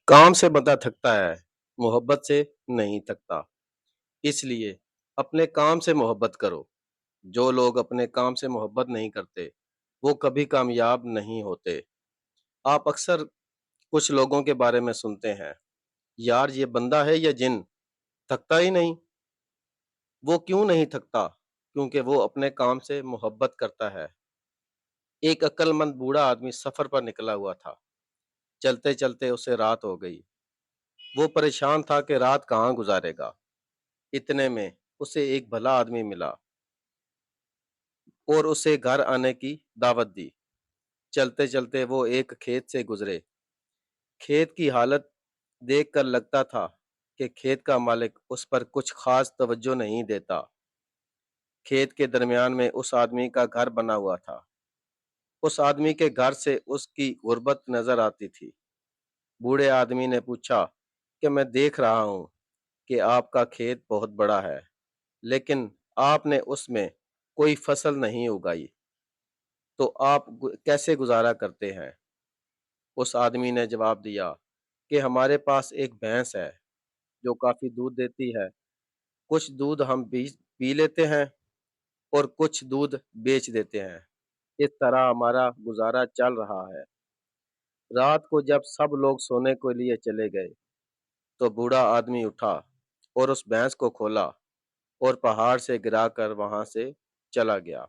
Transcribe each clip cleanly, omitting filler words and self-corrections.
काम से बंदा थकता है, मोहब्बत से नहीं थकता। इसलिए अपने काम से मोहब्बत करो। जो लोग अपने काम से मोहब्बत नहीं करते, वो कभी कामयाब नहीं होते। आप अक्सर कुछ लोगों के बारे में सुनते हैं, यार ये बंदा है या जिन, थकता ही नहीं। वो क्यों नहीं थकता? क्योंकि वो अपने काम से मोहब्बत करता है। एक अक्लमंद बूढ़ा आदमी सफर पर निकला हुआ था। चलते चलते उसे रात हो गई। वो परेशान था कि रात कहाँ गुजारेगा। इतने में उसे एक भला आदमी मिला और उसे घर आने की दावत दी। चलते चलते वो एक खेत से गुजरे। खेत की हालत देखकर लगता था कि खेत का मालिक उस पर कुछ खास तवज्जो नहीं देता। खेत के दरमियान में उस आदमी का घर बना हुआ था। उस आदमी के घर से उसकी गुर्बत नजर आती थी। बूढ़े आदमी ने पूछा कि मैं देख रहा हूँ कि आपका खेत बहुत बड़ा है, लेकिन आपने उसमें कोई फसल नहीं उगाई, तो आप कैसे गुजारा करते हैं? उस आदमी ने जवाब दिया कि हमारे पास एक भैंस है जो काफी दूध देती है। कुछ दूध हम पी लेते हैं और कुछ दूध बेच देते हैं। इस तरह हमारा गुजारा चल रहा है। रात को जब सब लोग सोने के लिए चले गए, तो बूढ़ा आदमी उठा और उस भैंस को खोला और पहाड़ से गिराकर वहां से चला गया।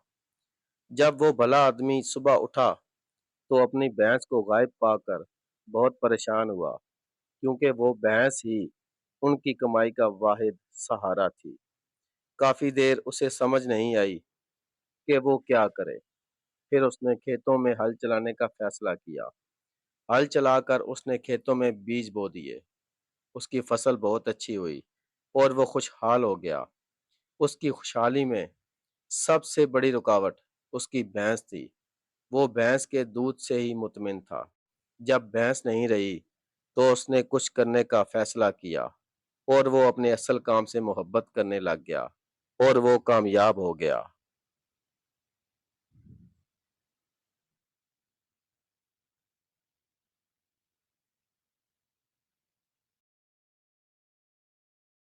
जब वो भला आदमी सुबह उठा, तो अपनी भैंस को गायब पाकर बहुत परेशान हुआ, क्योंकि वो भैंस ही उनकी कमाई का वाहिद सहारा थी। काफी देर उसे समझ नहीं आई कि वो क्या करे। फिर उसने खेतों में हल चलाने का फैसला किया। हल चलाकर उसने खेतों में बीज बो दिए। उसकी फसल बहुत अच्छी हुई और वो खुशहाल हो गया। उसकी खुशहाली में सबसे बड़ी रुकावट उसकी भैंस थी। वो भैंस के दूध से ही मुतमिन था। जब भैंस नहीं रही, तो उसने कुछ करने का फैसला किया और वो अपने असल काम से मोहब्बत करने लग गया और वो कामयाब हो गया।